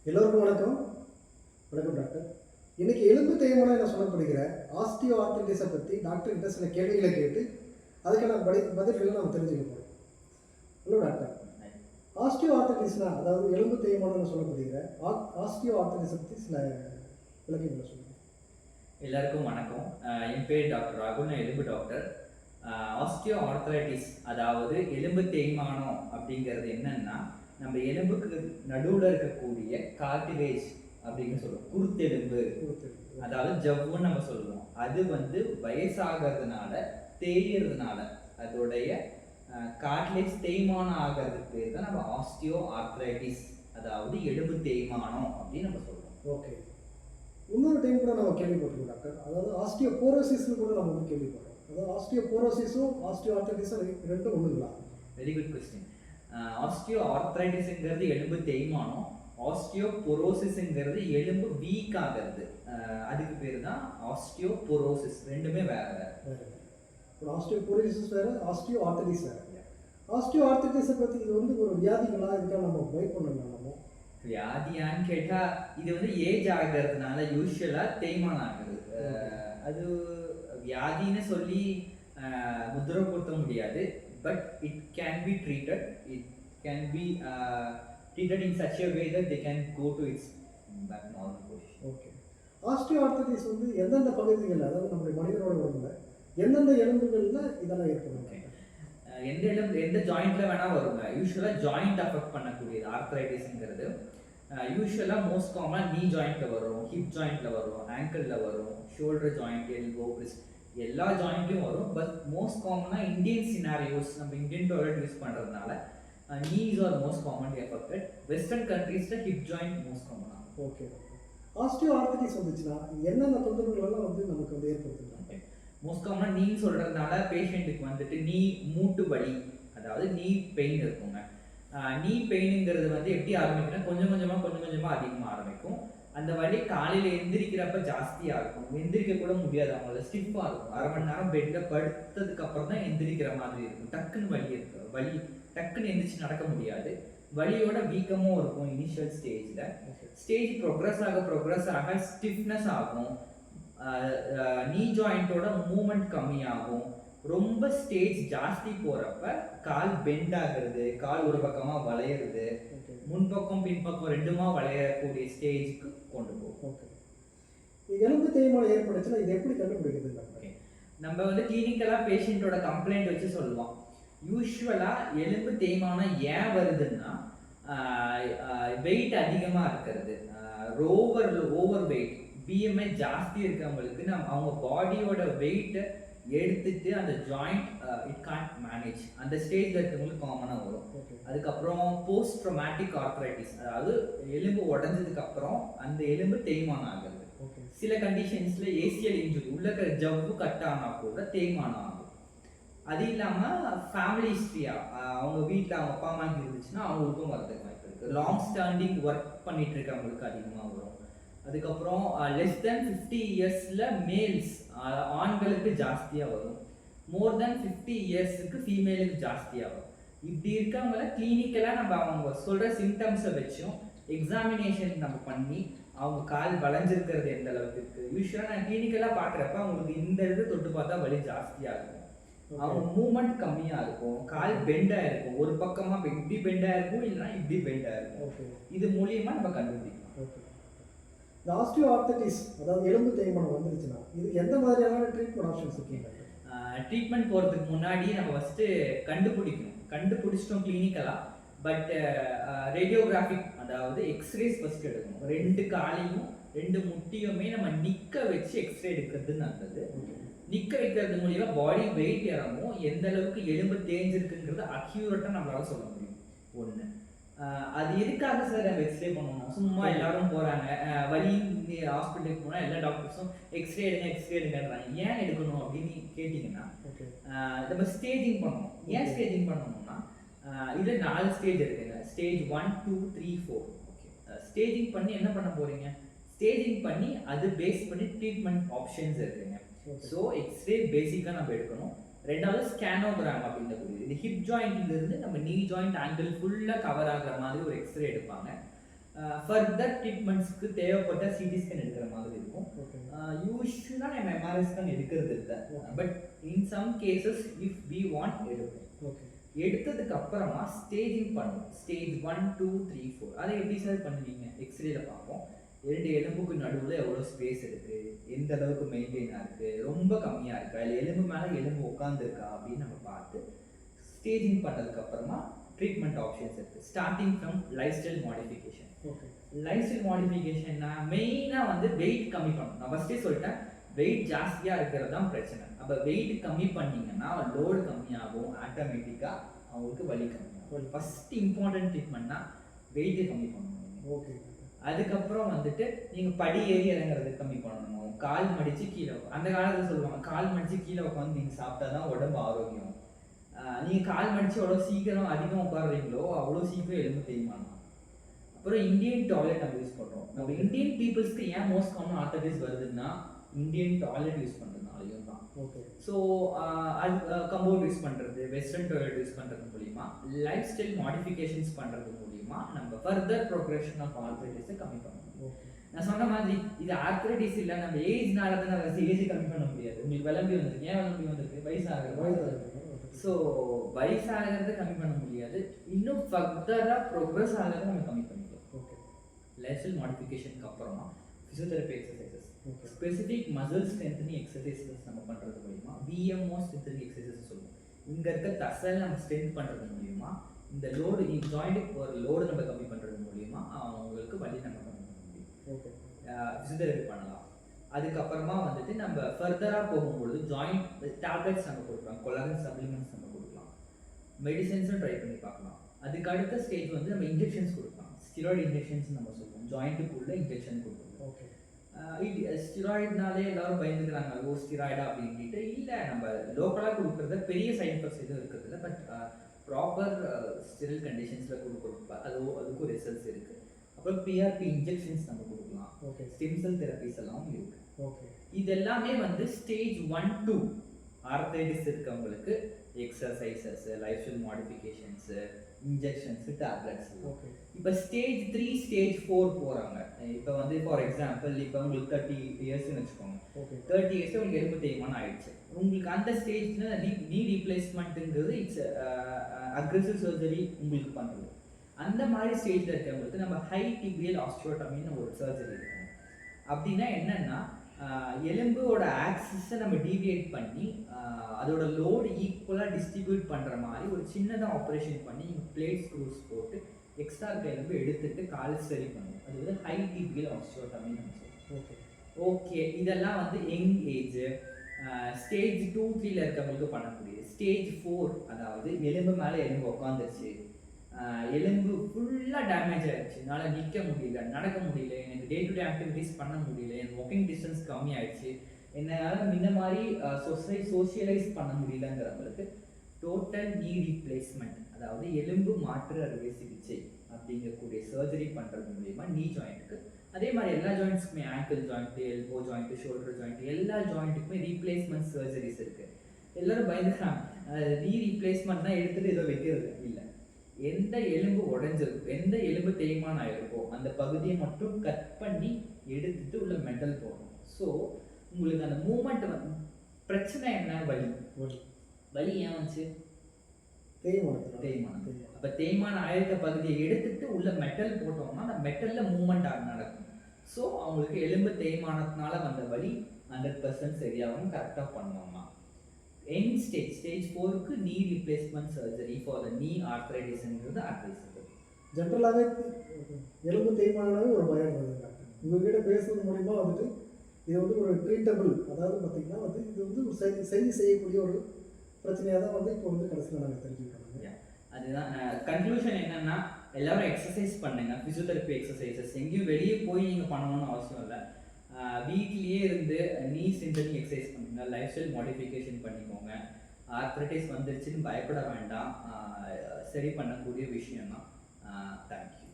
எல்லோருக்கும் வணக்கம். வணக்கம் டாக்டர். இன்னைக்கு எலும்பு தேய்மானம் என சொல்லப்படுகிற ஆஸ்டியோ ஆர்த்ரைட்டிஸை பற்றி டாக்டர் கிட்ட சில கேள்விகளை கேட்டு அதுக்கான பதில்களை நம்ம தெரிஞ்சுக்க போகிறோம். ஹலோ டாக்டர், ஆஸ்டியோ ஆர்த்ரைட்டிஸ்னா அதாவது எலும்பு தேய்மானம்னு சொல்லப்படுகிற ஆஸ்டியோ ஆர்த்ரைட்டிஸை பற்றி சில விளக்கங்களை சொல்லுங்கள். எல்லாருக்கும் வணக்கம். என் பேர் டாக்டர் ராகுல். நான் எலும்பு டாக்டர். ஆஸ்டியோ ஆர்த்ரைட்டிஸ் அதாவது எலும்பு தேய்மானம் அப்படிங்கிறது என்னன்னா, நம்ம எலும்புக்கு நடுவில் இருக்கக்கூடிய கார்டிலேஜ் அப்படின்னு சொல்லுவோம், குருத்தெலும்பு, அதாவது ஜவ்வுன்னு நம்ம சொல்லுவோம். அது வயசாகிறதுனால தேயறதுனால அதோடைய கார்டிலேஜ் தேய்மானம் ஆகிறதுக்கு பேர் தான் நம்ம ஆஸ்டியோ ஆர்த்ரைட்டிஸ், அதாவது எலும்பு தேய்மானம் அப்படின்னு நம்ம சொல்லுவோம். ஓகே, இன்னொரு டைம் கூட நம்ம கேள்விப்பட்டிருக்கோம் டாக்டர், அதாவது ஆஸ்டியோபோரோசிஸ்னு கூட நம்ம கேள்விப்படுறோம். அதாவது ஆஸ்டியோபோரோசிஸும் ஆஸ்டியோ ஆர்த்ரைட்டிஸும் ரெண்டும் ஒன்றுங்களா? Very good question. ஆஸ்டியோ ஆர்த்ரைட்டிஸ்ங்கிறது எலும்பு தேய்மானம், ஆஸ்டியோபோரோசிஸ்ங்கிறது எலும்பு வீக் ஆகிறது. அதுக்கு பேர் தான் ஆஸ்டியோபோரோசிஸ். ரெண்டுமே வேற வேற. ஆஸ்டியோபோரோசிஸ் வேற, ஆஸ்டியோ ஆர்த்ரைட்டிஸ் வேற. ஆஸ்டியோ ஆர்த்ரைட்டிஸை பற்றி இது ஒரு வியாதிகளா இருக்கா, நம்ம பயப்படணும்? நம்ம வியாதியான்னு கேட்டா இது ஏஜ் ஆகிறதுனால யூஸ்வலா தேய்மானம் ஆகுது. அது வியாதின்னு சொல்லி முத்திரை கொடுத்த முடியாது. But it can be treated. It can be treated in such a way that they can go to its back normal position. Okay. Osteoarthritis எந்தெந்த பகுதிகள், அதாவது நம்முடைய மனிதனோட உடம்புல எந்தெந்த எலும்புகள்ல இதெல்லாம் ஏற்படும்? எந்த எலும்பு எந்த ஜாயிண்ட்ல வேணா வருங்க. யூஸ்வலா ஜாயிண்ட் அஃபெக்ட் பண்ணக்கூடியது ஆர்த்ரைட்டிஸ்ங்கிறது. யூஸ்வலா மோஸ்ட் காமன் நீ ஜாயிண்ட்ல வரும், ஹிப் ஜாயிண்ட்ல வரும், ஆங்கிள்ல வரும், ஷோல்டர் ஜாயிண்ட், எல்போ, ரிஸ்ட், எல்லா ஜாயிண்ட்லையும் வரும். பட் மோஸ்ட் காமனாக இந்தியன் சினாரியோஸ், நம்ம இந்தியன் டாய்லெட் யூஸ் பண்ணுறதுனால knees are most commonly affected. Western கண்ட்ரீஸில் ஹிப் ஜாயிண்ட் மோஸ்ட் காமனாக. ஓகே, ஆஸ்டியோ ஆர்த்ரைட்டிஸ் வந்துச்சுன்னா என்னென்ன தொந்தரவுகளெல்லாம் நமக்கு ஏற்படுத்துங்க? மோஸ்ட் காமனாக நீ சொல்கிறதுனால பேஷண்ட்டுக்கு நீ மூட்டு வலி, அதாவது நீ பெயின் இருக்குங்க. நீ பெயினுங்கிறது எப்படி ஆரம்பிக்குன்னா கொஞ்சம் கொஞ்சமாக அதிகமாக ஆரம்பிக்கும். அந்த வலி காலையில் எந்திரிக்கிறப்ப ஜாஸ்தியாக இருக்கும், எந்திரிக்க கூட முடியாது, அவங்கள ஸ்டிஃபாக இருக்கும். அரை மணி நேரம் பெட்டில் படுத்ததுக்கு அப்புறம் தான் எந்திரிக்கிற மாதிரி இருக்கும். டக்குன்னு வலி டக்குன்னு எந்திரிச்சு நடக்க முடியாது. வலியோட வீக்கமும் இருக்கும் இனிஷியல் ஸ்டேஜில். ஸ்டேஜ் ப்ரோக்ரஸ் ஆக ஸ்டிஃப்னஸ் ஆகும், நீ ஜாயிண்டோட மூமெண்ட் கம்மியாகும். ரொம்ப ஸ்டேஜ் ஜாஸ்தி போகிறப்ப கால் பெண்ட் ஆகுறது, கால் ஒரு பக்கமாக வளையிறது, முன்பக்கம் பின்பக்கம் ரெண்டுமா வளையக்கூடிய ஸ்டேஜுக்கு கொண்டு போகும். எலும்பு தேய்மானம் ஏற்படுச்சுன்னா இது எப்படி கண்டுபிடிக்கிறது? நம்ம கிளினிக்கலாக பேஷண்ட்டோட கம்ப்ளைண்ட் வச்சு சொல்லுவோம். யூஸ்வலாக எலும்பு தேய்மானம் ஏன் வருதுன்னா, வெயிட் அதிகமாக இருக்கிறது, ஓவர் வெயிட், பிஎம்ஐ ஜாஸ்தி இருக்கவங்களுக்கு அவங்க பாடியோட வெயிட்டை எடுத்துட்டு அந்த ஜாயிண்ட் இட் கான்ட் மேனேஜ், அந்த ஸ்டேஜில் இருக்கவங்களுக்கு காமனாக வரும். அதுக்கப்புறம் போஸ்ட் ட்ரோமேட்டிக் ஆர்த்ரைட்டிஸ், அதாவது எலும்பு உடஞ்சதுக்கு அப்புறம் அந்த எலும்பு தேய்மானம் ஆகுது. சில கண்டிஷன்ஸில் ஏசியல் இன்ஜுரி, உள்ள ஜவ்வு கட் ஆனால் கூட தேய்மானம் ஆகும். அது இல்லாமல் ஃபேமிலி ஹிஸ்ட்ரியாக அவங்க வீட்டில் அவங்க அப்பா அம்மாவுக்கு இருந்துச்சுன்னா அவங்களுக்கும் வரதுக்கு வாய்ப்பு இருக்குது. லாங் ஸ்டாண்டிங் ஒர்க் பண்ணிட்டு இருக்கவங்களுக்கு அதிகமாக வரும். அதுக்கப்புறம் லெஸ் தென் 50 இயர்ஸில் மேல்ஸ், ஆண்களுக்கு ஜாஸ்தியாக வரும். மோர் தென் 50 இயர்ஸுக்கு ஃபீமேலுக்கு ஜாஸ்தியாக வரும். இப்படி இருக்கவங்கள கிளினிக்கலாக நம்ம அவங்க சொல்கிற சிம்டம்ஸை வச்சும் எக்ஸாமினேஷன் நம்ம பண்ணி அவங்க கால் வளைஞ்சிருக்கிறது எந்த அளவுக்கு இருக்குது. யூஸ்வலாக நான் கிளினிக்கலாக பார்க்குறப்ப அவங்களுக்கு இந்த இடத்துல தொட்டு பார்த்தா வலி ஜாஸ்தியாக இருக்கும், அவங்க மூமெண்ட் கம்மியாக இருக்கும், கால் பெண்டாக இருக்கும், ஒரு பக்கமாக இப்படி பெண்டாக இருக்கும், இல்லைன்னா இப்படி பெண்டாக இருக்கும். இது மூலியமாக நம்ம கண்டுபிடிக்கலாம். இந்த ஆஸ்டியோ ஆர்த்ரைட்டிஸ் அதாவது எலும்பு தேய்மானம் வந்துருச்சுன்னா இது எந்த மாதிரியான ட்ரீட்மெண்ட் ஆப்ஷன்ஸ் இருக்குங்க? ட்ரீட்மெண்ட் போகிறதுக்கு முன்னாடி நம்ம ஃபஸ்ட்டு கண்டுபிடிச்சிட்டோம் கிளினிக்கலாக. பட் ரேடியோகிராஃபிக், அதாவது எக்ஸ்ரேஸ் ஃபஸ்ட்டு எடுக்கணும். 2 காலையும் 2 முட்டியுமே நம்ம நிற்க வச்சு எக்ஸ்ரே எடுக்கிறது நல்லது. நிற்க வைக்கிறது மூலியமாக பாடி வெயிட் இறங்கும், எந்த அளவுக்கு எலும்பு தேஞ்சிருக்குங்கிறது அக்யூரேட்டாக நம்மளால சொல்ல முடியும். ஒன்று, அது எதுக்காக சார் நம்ம எக்ஸ்ரே பண்ணணும்? சும்மா எல்லாரும் போகிறாங்க, வலி ஹாஸ்பிட்டலுக்கு போனால் எல்லா டாக்டர்ஸும் எக்ஸ்ரே எடுங்கன்றாங்க. ஏன் எடுக்கணும் அப்படின்னு கேட்டிங்கன்னா, நம்ம ஸ்டேஜிங் பண்ணணும். ஏன் ஸ்டேஜிங் பண்ணணும்னா, இதில் 4 ஸ்டேஜ் இருக்குங்க. ஸ்டேஜ் 1, 2, 3, 4. ஓகே, ஸ்டேஜிங் பண்ணி என்ன பண்ண போகிறீங்க? ஸ்டேஜிங் பண்ணி அது பேஸ் பண்ணி ட்ரீட்மெண்ட் ஆப்ஷன்ஸ் இருக்குங்க. ஸோ எக்ஸ்ரே பேசிக்காக நம்ம எடுக்கணும். ரெண்டாவது ஸ்கேனோகிராம் அப்படின்றக்கூடியது. இந்த ஹிப் ஜாயிண்ட்லேருந்து நம்ம நீ ஜாயிண்ட் ஆங்கிள் ஃபுல்லாக கவர் ஆகிற மாதிரி ஒரு எக்ஸ்ரே எடுப்பாங்க. ஃபர்தர் ட்ரீட்மெண்ட்ஸ்க்கு தேவைப்பட்ட சிடி ஸ்கேன் எடுக்கிற மாதிரி இருக்கும். ஓகே. யூஸ்வலாக நம்ம எம்ஆர்ஐ ஸ்கேன் எடுக்கிறது இல்லை, but in some cases if we want எடுப்போம். ஓகே. எடுத்ததுக்கு அப்புறமா ஸ்டேஜிங் பண்ணுவோம். ஸ்டேஜ் 1, 2, 3, 4. அதை எப்படி சார் பண்ணுவீங்க? எக்ஸ்ரேல பார்ப்போம். 2 எலும்புக்கு நடுவில் எவ்வளோ ஸ்பேஸ் இருக்குது, எந்த அளவுக்கு மெயின்டைனாக இருக்குது, ரொம்ப கம்மியாக இருக்கா, இல்லை எலும்பு மேலே எலும்பு உட்காந்துருக்கா அப்படின்னு நம்ம பார்த்து ஸ்டேஜிங் பண்ணதுக்கு அப்புறமா ட்ரீட்மெண்ட் ஆப்ஷன்ஸ் இருக்குது. Starting from lifestyle modification. Okay. Lifestyle மாடிஃபிகேஷன்னா மெயினாக வந்து வெயிட் கம்மி பண்ணணும். நான் ஃபஸ்ட்டே சொல்லிட்டேன், வெயிட் ஜாஸ்தியாக இருக்கிறது தான் பிரச்சனை. அப்போ வெயிட் கம்மி பண்ணிங்கன்னா லோடு கம்மியாகும், ஆட்டோமேட்டிக்காக அவங்களுக்கு வலி கம்மியாகும். ஃபஸ்ட் இம்பார்ட்டன்ட் ட்ரீட்மெண்ட்னா வெயிட்டை கம்மி பண்ணணும். ஓகே. அதுக்கப்புறம் வந்துட்டு நீங்கள் படி ஏறி இறங்குறது கம்மி பண்ணணும். கால் மடித்து கீழே அந்த காலத்தில் சொல்லுவாங்க, கால் மடித்து கீழே உட்காந்து நீங்கள் சாப்பிட்டா தான் உடம்பு ஆரோக்கியம். நீங்கள் கால் மடித்து எவ்வளோ சீக்கிரம் அதிகம் உட்காடுறீங்களோ அவ்வளோ சீக்கிரம் எலும்பு தேய்மானம். அப்புறம் இந்தியன் டாய்லெட் நம்ம யூஸ் பண்ணுறோம். நம்ம இந்தியன் பீப்புள்ஸ்க்கு ஏன் மோஸ்ட் காமன் ஆர்த்தரைட்டிஸ் வருதுன்னா இந்தியன் டாய்லெட் யூஸ் பண்ணுறதுனாலையும் தான். ஓகே. ஸோ அது கம்போர்ட் யூஸ் பண்ணுறது, வெஸ்டர்ன் டாய்லெட் யூஸ் பண்ணுறது மூலிமா, லைஃப் ஸ்டைல் மாடிஃபிகேஷன்ஸ் பண்ணுறது மூலிமா நம்ம ஃபர்தர் ப்ரோக்ரஷன் ஆஃப் ஆர்த்தரைட்டிஸை கம்மி பண்ணணும். நான் சொன்ன மாதிரி இது ஆர்த்தரைட்டிஸ் இல்லை, நம்ம ஏஜ்னால தான் நம்ம ஏஜ் கம்மி பண்ண முடியாது. உங்களுக்கு விளம்பி வந்திருக்கு, ஏன் விளம்பி வந்திருக்கு? வயசாகிறது. ஸோ வயசாகிறது கம்மி பண்ண முடியாது, இன்னும் ஃபர்தராக ப்ரோக்ரஸ் ஆகிறது நம்ம கம்மி பண்ணிக்கலாம். ஓகே. லைஃப் ஸ்டைல் மாடிஃபிகேஷனுக்கு அப்புறமா physiotherapy exercises, specific muscle strengthening exercises நம்ம பண்ணுறது மூலிமா, விஎம்ஓ ஸ்ட்ரென்த்னிங் எக்ஸசைசஸ் சொல்லுவோம். இங்கே இருக்க தசல் நம்ம ஸ்ட்ரென்த் பண்ணுறது மூலிமா, இந்த லோடு ஜாயிண்ட்டுக்கு ஒரு லோடு நம்ம கம்மி பண்ணுறது மூலிமா அவங்களுக்கு வலி நம்ம கம்மி பண்ண முடியும். ஓகே. ஃபிசியோதெரப்பி பண்ணலாம். அதுக்கப்புறமா வந்துட்டு நம்ம ஃபர்தராக போகும்பொழுது ஜாயிண்ட் டேப்லெட்ஸ் நம்ம கொடுக்கலாம், கொலாஜன் சப்ளிமெண்ட்ஸ் நம்ம கொடுக்கலாம், மெடிசன்ஸும் ட்ரை பண்ணி பார்க்கலாம். அதுக்கு அடுத்த ஸ்டேஜ் வந்து நம்ம இன்ஜெக்ஷன்ஸ் கொடுக்கலாம். ஸ்டிராய்டு இன்ஜெக்ஷன்ஸ் நம்ம சொல்லுவோம், ஜாயிண்ட்டுக்குள்ளே இன்ஜெக்ஷன் கொடுக்கணும். ஓகே. ஸ்டிராய்டுனாலே எல்லாரும் பயந்துக்கிறாங்க, ஓ ஸ்டிராய்டா அப்படின்ட்டு. இல்லை, நம்ம லோக்கலாக கொடுக்குறத பெரிய சைட் எஃபெக்ட்ஸ் எதுவும் இருக்கிறது இல்லை, பட் ப்ராப்பர் ஸ்டெரில் கண்டிஷன்ஸில் கொடுக்குறப்ப அதுக்கும் ரிசல்ட்ஸ் இருக்குது. அப்புறம் பிஆர்பி இன்ஜெக்ஷன்ஸ் நம்ம கொடுக்கலாம். ஓகே. ஸ்டெம் செல் தெரப்பிஸ் எல்லாம் இருக்குது. ஓகே. இது எல்லாமே வந்து ஸ்டேஜ் 1, 2 ஆர்த்தரைட்டிஸ் இருக்கவங்களுக்கு exercises, lifestyle modifications, injections, tablets. Okay. இப்போ ஸ்டேஜ் 3, ஸ்டேஜ் 4 போகிறாங்க. இப்போ வந்து ஃபார் எக்ஸாம்பிள் இப்போ உங்களுக்கு 30 இயர்ஸ்னு வச்சுக்கோங்க. ஓகே. 30 இயர்ஸ் உங்களுக்கு எலும்பு தேய்மானம் ஆயிடுச்சு. உங்களுக்கு அந்த ஸ்டேஜில் நீ ரீப்ளேஸ்மெண்ட்டுங்கிறது இட்ஸ் அக்ரெசிவ் சர்ஜரி உங்களுக்கு பண்ணுறது. அந்த மாதிரி ஸ்டேஜில் இருக்கிறவங்களுக்கு நம்ம ஹை டிபியல் ஆஸ்டியோட்டமின்னு ஒரு சர்ஜரி இருக்கும். அப்படின்னா என்னென்னா எலும்போட ஆக்சிஸை நம்ம டீவியேட் பண்ணி அதோட லோடு ஈக்குவலாக டிஸ்ட்ரிபியூட் பண்ணுற மாதிரி ஒரு சின்னதாக ஆப்ரேஷன் பண்ணி பிளேட் ஸ்க்ரூஸ் போட்டு எக்ஸ்ட்ரா எலும்பு எடுத்துட்டு கால் சரி பண்ணுவோம். அது வந்து ஹை டிபியல் ஆஸ்டியோட்டமின்னு நம்ம சொல்லுவோம். ஓகே. ஓகே, இதெல்லாம் வந்து யங் ஏஜ். ஸ்டேஜ் 2, 3ல இருக்கவங்களுக்கு பண்ணக்கூடியது. ஸ்டேஜ் 4 அதாவது எலும்பு மேலே எலும்பு உட்காந்துருச்சு, எலும்பு ஃபுல்லாக டேமேஜ் ஆகிடுச்சு, என்னால் நிற்க முடியல, நடக்க முடியல, எனக்கு டே டு டே ஆக்டிவிட்டீஸ் பண்ண முடியல, என் வாக்கிங் டிஸ்டன்ஸ் கம்மி ஆயிடுச்சு, என்னால் இந்த மாதிரி சோஷியலைஸ் பண்ண முடியலங்கிறவங்களுக்கு டோட்டல் நீ ரீப்ளேஸ்மெண்ட், அதாவது எலும்பு மாற்று அறுவை சிகிச்சை அப்படிங்கக்கூடிய சர்ஜரி பண்ணுறது மூலிமா நீ ஜாயிண்ட்டுக்கு, அதே மாதிரி எல்லா ஜாயிண்ட்ஸுக்குமே ankle joint, elbow joint, shoulder joint, எல்லா ஜாயிண்ட்டுக்குமே ரீப்ளேஸ்மெண்ட் சர்ஜரிஸ் இருக்குது. எல்லோரும் பயந்துக்கிறாங்க, நீ ரீப்ளேஸ்மெண்ட் தான் எடுத்துகிட்டு ஏதோ வைக்கிறது இல்லை. எந்த எலும்பு உடஞ்சிருக்கோ, எந்த எலும்பு தேய்மானம் ஆகிருக்கோ அந்த பகுதியை மட்டும் கட் பண்ணி எடுத்துட்டு உள்ள மெட்டல் போடணும். ஸோ உங்களுக்கு அந்த மூமெண்ட் வந்து பிரச்சனை என்ன? வலி. வலி ஏன் வந்துச்சு? தேய்மானம். அப்போ தேய்மானம் ஆயிருக்க பகுதியை எடுத்துட்டு உள்ள மெட்டல் போட்டோம்னா அந்த மெட்டலில் மூமெண்ட் நடக்கும். ஸோ அவங்களுக்கு எலும்பு தேய்மானத்தினால வந்த வலி 100% சரியாகும், கரெக்டாக பண்ணுவாங்க. End stage 4க்கு knee replacement surgery for the நீ ஆர்த்ரைட்டிஸ்ங்கிறது அட்வைசபிள். ஜென்ரலாகவே எலும்பு தேய்மானமே ஒரு பயம் வருதுங்க. உங்கள்கிட்ட பேசுறது மூலிமா வந்துட்டு இது வந்து ஒரு ட்ரீட்டபிள், அதாவது பார்த்திங்கன்னா வந்து இது வந்து ஒரு சரி செய்யக்கூடிய ஒரு பிரச்சனையாக தான் வந்து இப்போ வந்து கடைசியில் நாங்கள் தெரிஞ்சுக்கிட்டோம். அதுதான் கன்க்ளூஷன் என்னென்னா, எல்லோரும் எக்ஸசைஸ் பண்ணுங்கள், ஃபிசியோதெரப்பி எக்ஸசைசஸ். எங்கேயும் வெளியே போய் நீங்கள் பண்ணணும்னு அவசியம் இல்லை. வீட்லேயே இருந்து நீ ஸ்ட்ரென்தனிங் எக்ஸசைஸ் பண்ணுங்கள், லைஃப் ஸ்டைல் மாடிஃபிகேஷன் பண்ணிக்கோங்க. ஆர்த்ரைட்டிஸ் வந்துருச்சுன்னு பயப்பட வேண்டாம், சரி பண்ணக்கூடிய விஷயம் தான். தேங்க்யூ.